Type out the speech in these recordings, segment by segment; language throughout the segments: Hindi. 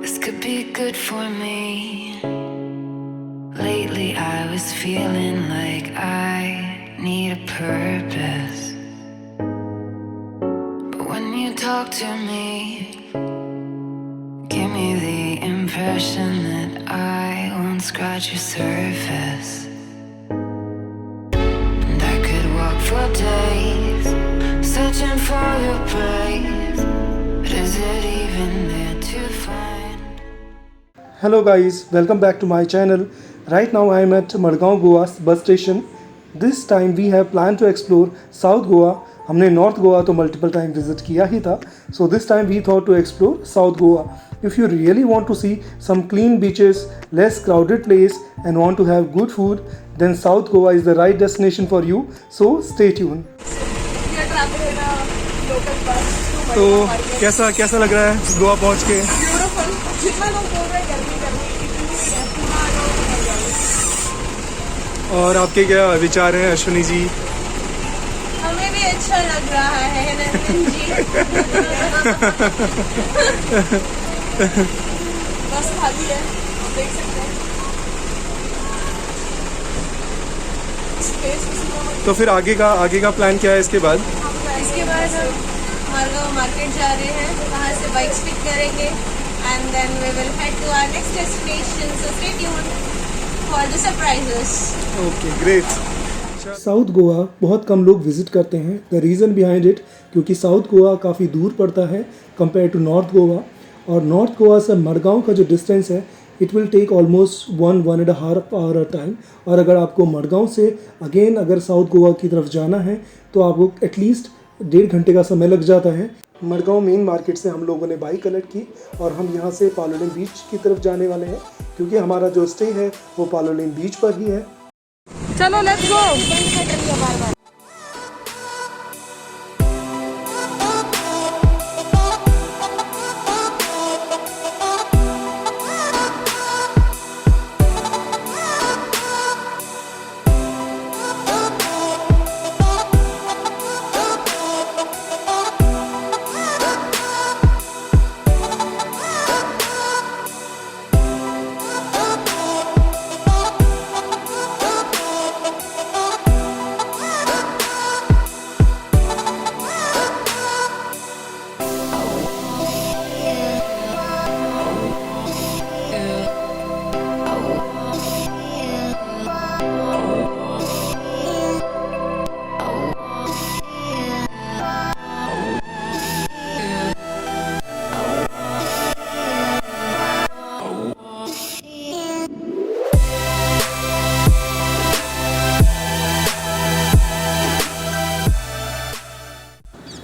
This could be good for me. Lately I was feeling like I need a purpose. But when you talk to me, give me the impression that I won't scratch your surface. And I could walk for days, searching for your praise. But is it even there to find? Hello guys, welcome back to my channel. Right now I am at Madgaon Goa bus station. This time we have planned to explore South Goa. हमने North Goa तो multiple time visit किया ही था. So this time we thought to explore South Goa. If you really want to see some clean beaches, less crowded place and want to have good food, then South Goa is the right destination for you. So stay tuned. तो कैसा लग रहा है गोवा पहुँच के? जितना लोग बोल रहे हैं गर्मी इतनी है, पूरा लोग मर जाएंगे। और आपके क्या विचार हैं अश्विनी जी? हमें भी अच्छा लग रहा है नंदन जी। बस खाली है, आप देख सकते हैं। तो फिर आगे का प्लान क्या है इसके बाद? इसके बाद हम मारगांव मार्केट जा रहे हैं, वहाँ से बाइक्स पिक करेंगे and then we will head to our next destination, so stay tuned for the surprises. Okay, great. South Goa बहुत कम लोग विजिट करते हैं. द रीज़न बिहाइंड इट क्योंकि साउथ गोवा काफ़ी दूर पड़ता है कंपेयर टू नॉर्थ गोवा. और नॉर्थ गोवा से मडगांव का जो डिस्टेंस है it will take almost 1.5 hour time. और अगर आपको मडगांव से अगेन अगर साउथ गोवा की तरफ जाना है तो आपको एटलीस्ट 1.5 घंटे का समय लग जाता है. मडगांव मेन मार्केट से हम लोगों ने बाइक कलेक्ट की और हम यहाँ से पालोलेम बीच की तरफ जाने वाले हैं क्योंकि हमारा जो स्टे है वो पालोलेम बीच पर ही है. चलो लेट्स गो.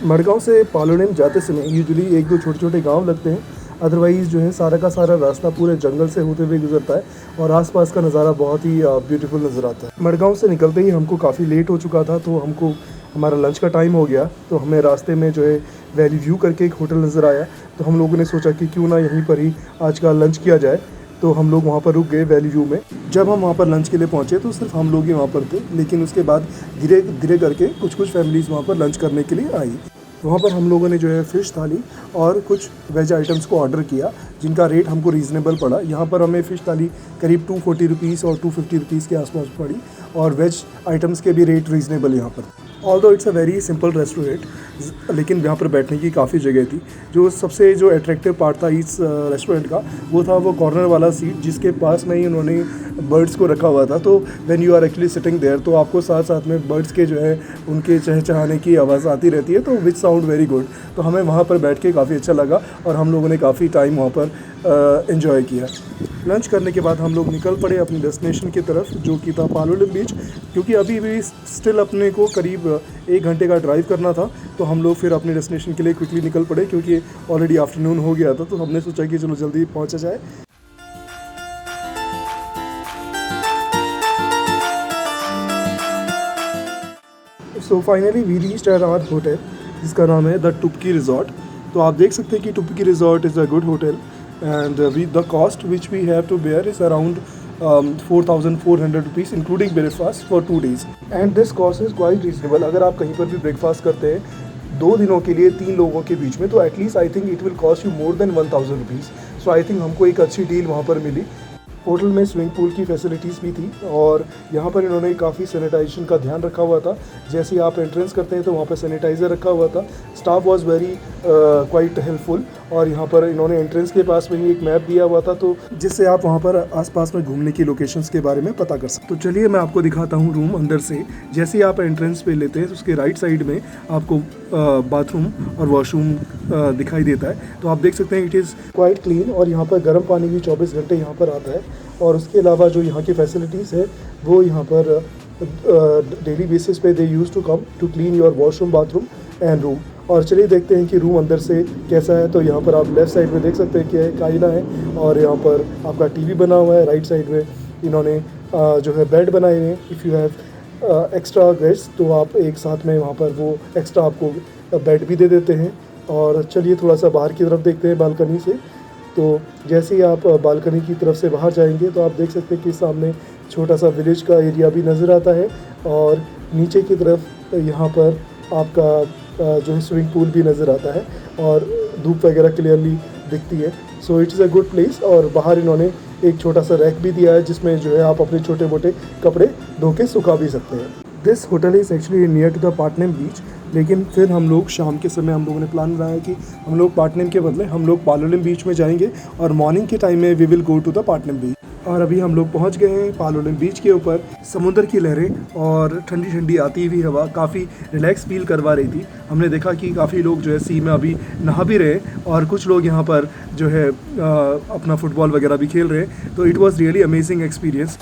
मडगांव से पालोलेम जाते समय यूजुअली 1-2 छोटे गांव लगते हैं. अदरवाइज़ जो है सारा का सारा रास्ता पूरे जंगल से होते हुए गुजरता है और आसपास का नज़ारा बहुत ही ब्यूटीफुल नज़र आता है. मडगांव से निकलते ही हमको काफ़ी लेट हो चुका था तो हमको हमारा लंच का टाइम हो गया. तो हमें रास्ते में जो है वैली व्यू करके एक होटल नज़र आया तो हम लोगों ने सोचा कि क्यों ना यहीं पर ही आज का लंच किया जाए. तो हम लोग वहाँ पर रुक गए वैली व्यू में. जब हम वहाँ पर लंच के लिए पहुँचे तो सिर्फ हम लोग ही वहाँ पर थे, लेकिन उसके बाद धीरे धीरे करके कुछ फैमिलीज़ वहाँ पर लंच करने के लिए आई. वहाँ पर हम लोगों ने जो है फ़िश थाली और कुछ वेज आइटम्स को ऑर्डर किया जिनका रेट हमको रीज़नेबल पड़ा. यहाँ पर हमें फ़िश थाली करीब 240 रुपीज़ और 250 रुपीज़ के आसपास पड़ी और वेज आइटम्स के भी रेट रीज़नेबल यहाँ पर. Although it's a very simple restaurant, लेकिन यहाँ पर बैठने की काफ़ी जगह थी. जो सबसे अट्रैक्टिव पार्ट था इस रेस्टोरेंट का वो था वो कॉर्नर वाला सीट जिसके पास में ही उन्होंने बर्ड्स को रखा हुआ था. तो when you are actually sitting there तो आपको साथ में बर्ड्स के जो है उनके चहचहाने की आवाज़ आती रहती है, तो विच साउंड वेरी गुड. तो हमें वहाँ पर बैठ के काफ़ी अच्छा लगा और हम लोगों ने काफ़ी टाइम वहाँ पर एंजॉय किया. लंच करने के बाद हम लोग निकल पड़े अपनी डेस्टिनेशन की तरफ जो कि था पालोलेम बीच. क्योंकि अभी भी स्टिल अपने को करीब 1 घंटे का ड्राइव करना था तो हम लोग फिर अपने डेस्टिनेशन के लिए क्विकली निकल पड़े क्योंकि ऑलरेडी आफ्टरनून हो गया था. तो हमने सोचा कि चलो जल्दी पहुँचा जाए. So finally we reached at our hotel जिसका नाम है द टुपकी रिजॉर्ट. तो आप देख सकते हैं कि टुपकी resort is a good hotel and the cost which we have to bear is around 4,400 rupees including breakfast for 2 days. And this cost is quite reasonable. अगर आप कहीं पर भी ब्रेकफास्ट करते हैं 2 दिनों के लिए 3 लोगों के बीच में तो at least I think it will cost you more than 1,000 rupees. So I think हमको एक अच्छी डील वहाँ पर मिली। होटल में स्विमिंग पूल की फैसिलिटीज़ भी थी और यहाँ पर इन्होंने काफ़ी सैनिटाइजेशन का ध्यान रखा हुआ था। जैसे ही आप एंट्रेंस करते हैं तो वहाँ पर सैनिटाइज़र रखा हुआ था। Staff was very quite helpful और यहाँ पर इन्होंने एंट्रेंस के पास में ही एक मैप दिया हुआ था, तो जिससे आप वहाँ पर आसपास में घूमने की लोकेशंस के बारे में पता कर सकते। तो चलिए मैं आपको दिखाता हूँ रूम अंदर से। जैसे ही आप एंट्रेंस पे लेते हैं तो उसके राइट साइड में आपको बाथरूम और वॉशरूम दिखाई देता है। तो आप देख सकते हैं इट इज़ क्वाइट क्लीन और यहाँ पर गर्म पानी भी 24 घंटे यहाँ पर आता है। और उसके अलावा जो यहाँ की फैसिलिटीज़ है वो यहाँ पर डेली बेसिस पे they use to come to clean your washroom, bathroom and room. और चलिए देखते हैं कि रूम अंदर से कैसा है। तो यहाँ पर आप लेफ़्ट साइड में देख सकते हैं कि एक आईना है और यहाँ पर आपका टीवी बना हुआ है। राइट साइड में इन्होंने जो है बेड बनाए हैं। If you have extra guest तो आप एक साथ में वहाँ पर वो एक्स्ट्रा आपको बेड भी दे देते हैं। और चलिए थोड़ा सा बाहर की तरफ देखते हैं बालकनी से। तो जैसे ही आप बालकनी की तरफ से बाहर जाएंगे तो आप देख सकते हैं कि सामने छोटा सा विलेज का एरिया भी नज़र आता है और नीचे की तरफ यहाँ पर आपका जो है स्विमिंग पूल भी नज़र आता है और धूप वगैरह क्लियरली दिखती है। So it is a good place. और बाहर इन्होंने एक छोटा सा रैक भी दिया है जिसमें जो है आप अपने छोटे मोटे कपड़े धो के सुखा भी सकते हैं। This hotel is actually near to the Patnem beach, लेकिन फिर हम लोग शाम के समय हम लोगों ने प्लान बनाया कि हम लोग पाटनेम के बदले हम लोग पालोलेम बीच में जाएंगे और मॉर्निंग के टाइम में we will go to the Patnem beach. और अभी हम लोग पहुंच गए हैं पालोलेम बीच के ऊपर। समुद्र की लहरें और ठंडी ठंडी आती हुई हवा काफ़ी रिलैक्स फील करवा रही थी। हमने देखा कि काफ़ी लोग जो है सी में अभी नहा भी रहे और कुछ लोग यहाँ पर जो है अपना फुटबॉल वगैरह भी खेल रहे हैं। तो it was really amazing experience.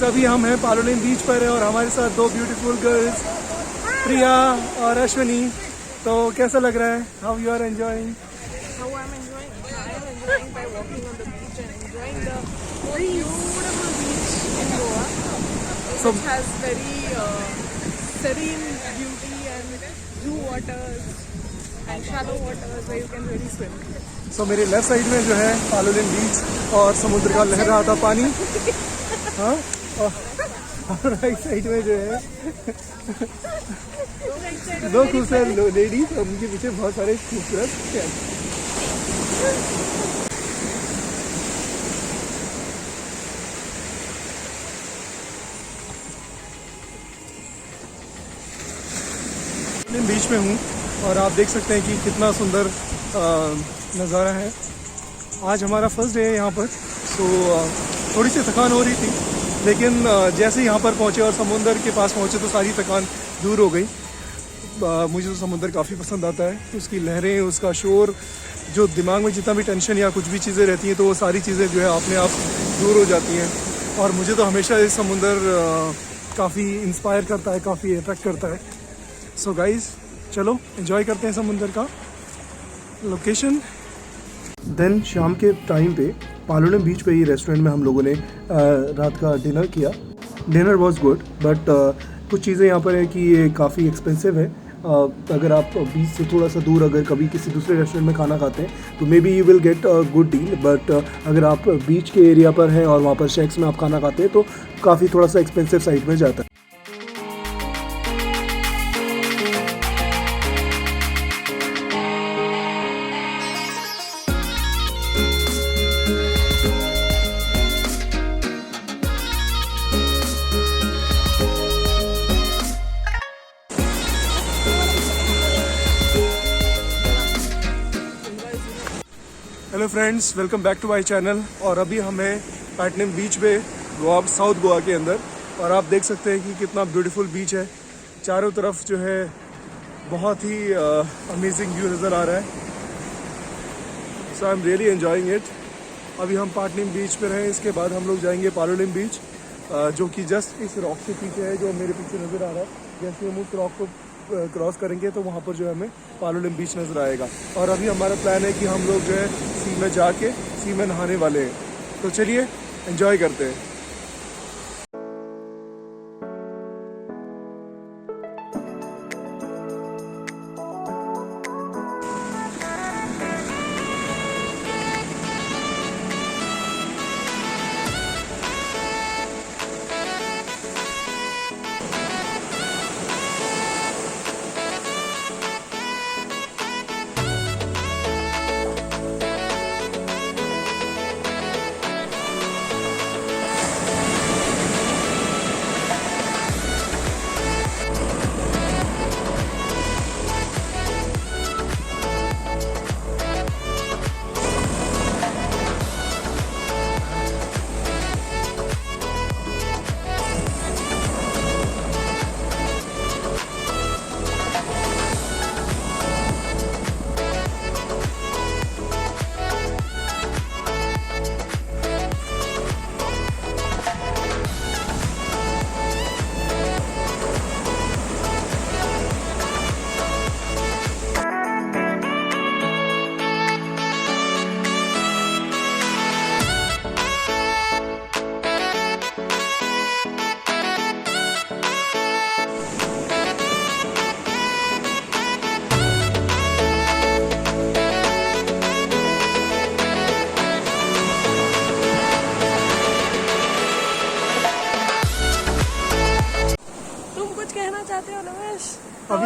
अभी हम हैं पालोलेम बीच पर और हमारे साथ दो ब्यूटीफुल गर्ल्स प्रिया और अश्विनी। तो कैसा लग रहा है? How you are enjoying? How I'm enjoying? I am enjoying by walking on the beach and enjoying the beautiful beach in Goa. So- It has very serene beauty and blue waters and shallow waters where you can really swim. सो मेरे लेफ्ट साइड में जो है पालोलेम बीच और समुद्र का लहर रहा था पानी। हाँ, और राइट साइड में जो है दो खूबसूरत लेडीज और उनके पीछे बहुत सारे खूबसूरत कैट्स। बीच में हूँ और आप देख सकते हैं कि कितना सुंदर नज़ारा है। आज हमारा फर्स्ट डे है यहाँ पर। सो थोड़ी सी थकान हो रही थी, लेकिन जैसे ही यहाँ पर पहुँचे और समुंदर के पास पहुँचे तो सारी थकान दूर हो गई। मुझे तो समुंदर काफ़ी पसंद आता है। उसकी लहरें, उसका शोर, जो दिमाग में जितना भी टेंशन या कुछ भी चीज़ें रहती हैं तो वो सारी चीज़ें जो है अपने आप दूर हो जाती हैं। और मुझे तो हमेशा ये समुंदर काफ़ी इंस्पायर करता है, काफ़ी अट्रैक्ट करता है। सो गाइज़ चलो एंजॉय करते हैं समुंदर का लोकेशन। देन शाम के टाइम पे पालोलेम बीच पे ही रेस्टोरेंट में हम लोगों ने रात का डिनर किया। डिनर वाज गुड बट कुछ चीज़ें यहाँ पर है कि ये काफ़ी एक्सपेंसिव है। अगर आप बीच से थोड़ा सा दूर अगर कभी किसी दूसरे रेस्टोरेंट में खाना खाते हैं तो may be you will get a good deal, but अगर आप बीच के एरिया पर हैं और वहाँ पर शेक्स में आप खाना खाते हैं तो काफ़ी थोड़ा सा एक्सपेंसिव साइड में जाता है। Hello friends, welcome back to my channel. और अभी हमें पाटनेम बीच पे गोवा, साउथ गोवा के अंदर, और आप देख सकते हैं कि कितना ब्यूटीफुल बीच है। चारों तरफ जो है बहुत ही अमेजिंग व्यू नज़र आ रहा है। So I am really enjoying it. अभी हम पाटनेम बीच पे रहे, इसके बाद हम लोग जाएंगे पालोलेम बीच, जो कि जस्ट इस रॉक के पीछे है जो मेरे पीछे नज़र आ रहा है। जैसे हम उस रॉक को क्रॉस करेंगे तो वहाँ पर जो है हमें पालोलेम बीच नज़र आएगा। और अभी हमारा प्लान है कि हम लोग जो है सी में जाके सी में नहाने वाले हैं। तो चलिए एंजॉय करते हैं।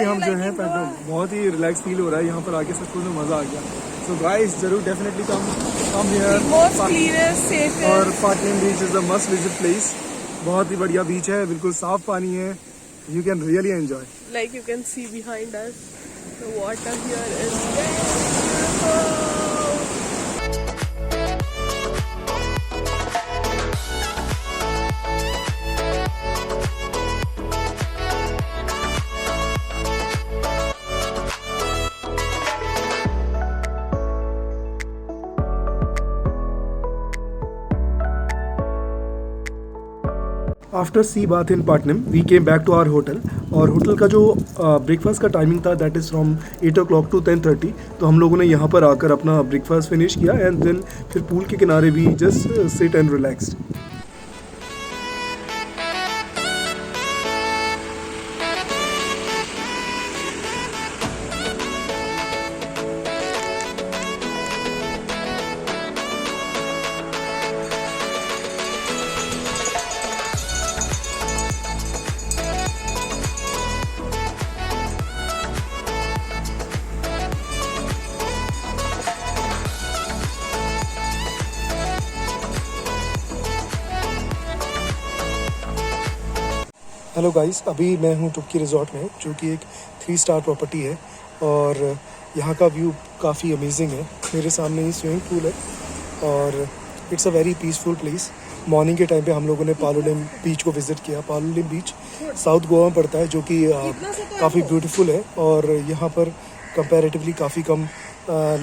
फाइनली हम जो है बहुत ही रिलैक्स फील हो रहा है यहाँ पर आके, सब कुछ में मज़ा आ गया. सो गाइस जरूर definitely come here. Most cleanest, safest. और Palolem beach is the must visit place. बहुत ही बढ़िया बीच है, बिल्कुल साफ पानी है. You can really enjoy. Like you can see behind us, the water here is very beautiful. After sea bath in Patnem we came back to our hotel. और होटल का जो ब्रेकफास्ट का टाइमिंग था that is from 8 o'clock to 10:30. तो हम लोगों ने यहाँ पर आकर अपना ब्रेकफास्ट फिनिश किया एंड देन फिर पूल के किनारे भी just sit and relaxed. Hello guys, अभी मैं हूँ टुक्की रिजॉर्ट में, जो कि एक 3 स्टार प्रॉपर्टी है. और यहाँ का व्यू काफ़ी अमेजिंग है. मेरे सामने ही स्विमिंग पूल है और it's a very peaceful place. Morning के टाइम पे हम लोगों ने पालोलिम बीच को विज़िट किया. पालोलिम बीच साउथ गोवा में पड़ता है, जो कि काफ़ी ब्यूटीफुल है. और यहाँ पर कंपैरेटिवली काफ़ी कम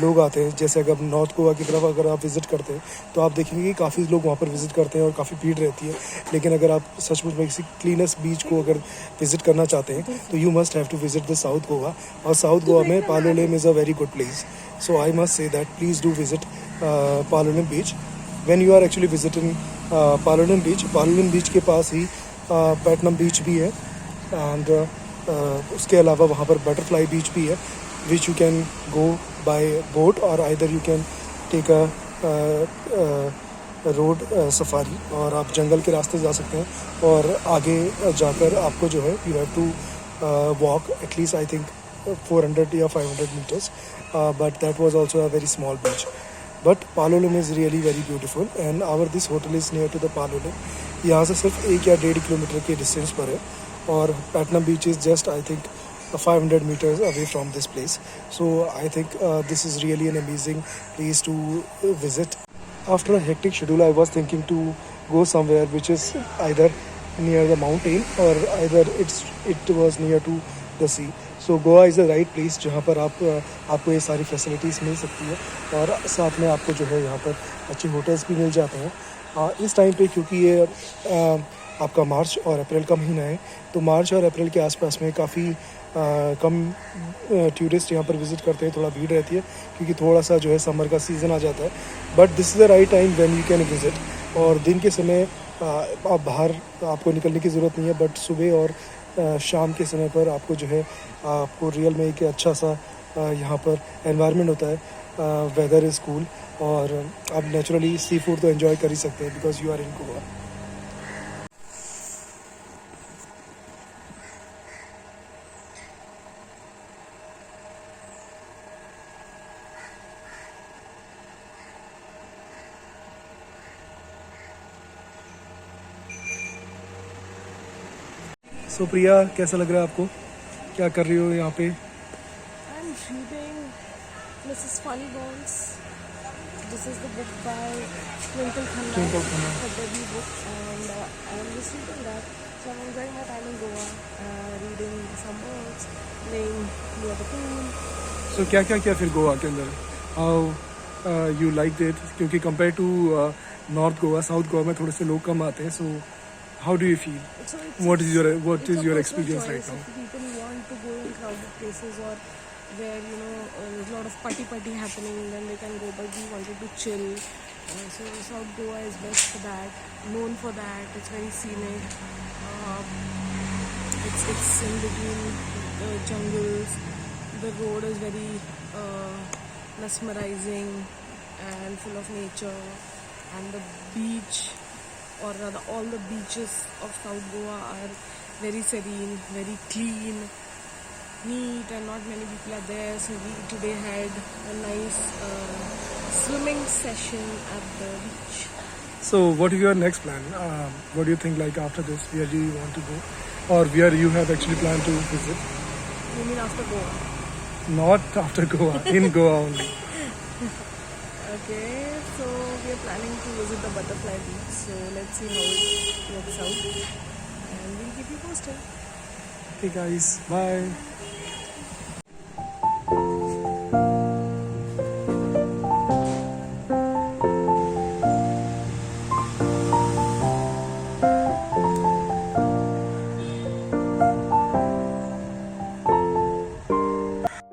लोग आते हैं. जैसे अगर नॉर्थ गोवा की तरफ अगर आप विज़िट करते हैं तो आप देखेंगे कि काफ़ी लोग वहाँ पर विज़िट करते हैं और काफ़ी भीड़ रहती है. लेकिन अगर आप सचमुच में किसी क्लीनेस्ट बीच को अगर विज़िट करना चाहते हैं तो you must have to visit the South Goa. और साउथ गोवा में Palolem is a very good place. So I must say that please do visit Palolem beach when you are actually visiting Palolem beach. Palolem beach के पास ही पैटनम बीच भी है. एंड उसके अलावा वहाँ पर बटरफ्लाई बीच भी है, which you can go by boat or either you can take a road safari. और आप जंगल के रास्ते जा सकते हैं और आगे जाकर आपको जो है you have to walk at least I think 400 या 500 meters. But that was also a very small beach. But Palolem is really very beautiful and this hotel is near to the Palolem. यहाँ से सिर्फ 1 या 1.5 किलोमीटर के डिस्टेंस पर है. और Patnem beach is just I think 500 meters away from this place. So I think this is really an amazing place to visit. After a hectic schedule, I was thinking to go somewhere which is either near the mountain or either it was near to the sea. So Goa is the right place जहाँ पर आपको ये सारी फैसिलिटीज़ मिल सकती है और साथ में आपको जो है यहाँ पर अच्छे होटल्स भी मिल जाते हैं. इस टाइम पे क्योंकि ये आपका मार्च और अप्रैल का महीना है, तो मार्च और अप्रैल के आसपास में काफ़ी कम टूरिस्ट यहाँ पर विज़िट करते हैं. थोड़ा भीड़ रहती है क्योंकि थोड़ा सा जो है समर का सीज़न आ जाता है. But this is the right time when you can visit. और दिन के समय आप बाहर आपको निकलने की ज़रूरत नहीं है, बट सुबह और शाम के समय पर आपको जो है आपको रियल में एक अच्छा सा यहाँ पर एनवायरनमेंट होता है. वेदर इज़ कूल और आप नेचुरली सी फूड तो एंजॉय कर ही सकते हैं because you are in Goa. So Priya, कैसा लग रहा है आपको? क्या कर रही हो यहाँ पे? I'm reading Mrs. Funnybones. This is the book by Twinkle Khanna. Twinkle Khanna. The debut book, and I'm just reading that. So I'm enjoying my time in Goa, reading some books, playing near the pool. सो क्या क्या किया फिर गोवा के अंदर? How you like it? क्योंकि compare to north Goa, south Goa में थोड़े से लोग कम आते हैं. So how do you feel? So What is your it's a personal experience choice. right now? If people want to go in crowded places or where there's a lot of party happening, then they can go. But we wanted to chill, so South Goa is best for that. Known for that, it's very scenic. It's in between the jungles. The road is very mesmerizing and full of nature, and the beach, or rather all the beaches of South Goa are very serene, very clean, neat and not many people are there. So we today had a nice swimming session at the beach. So what is your next plan? What do you think, like after this, where do you want to go? Or where you have actually planned to visit? You mean after Goa? Not after Goa, in Goa only. Okay, so we are planning to visit the Butterfly Beach. So let's see how it works out, and we'll keep you posted. Okay guys, bye.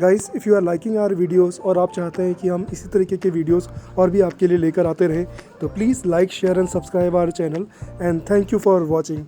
Guys, if you are liking our videos और आप चाहते हैं कि हम इसी तरीके के वीडियोस और भी आपके लिए लेकर आते रहें, तो please like, share and subscribe our channel, and thank you for watching.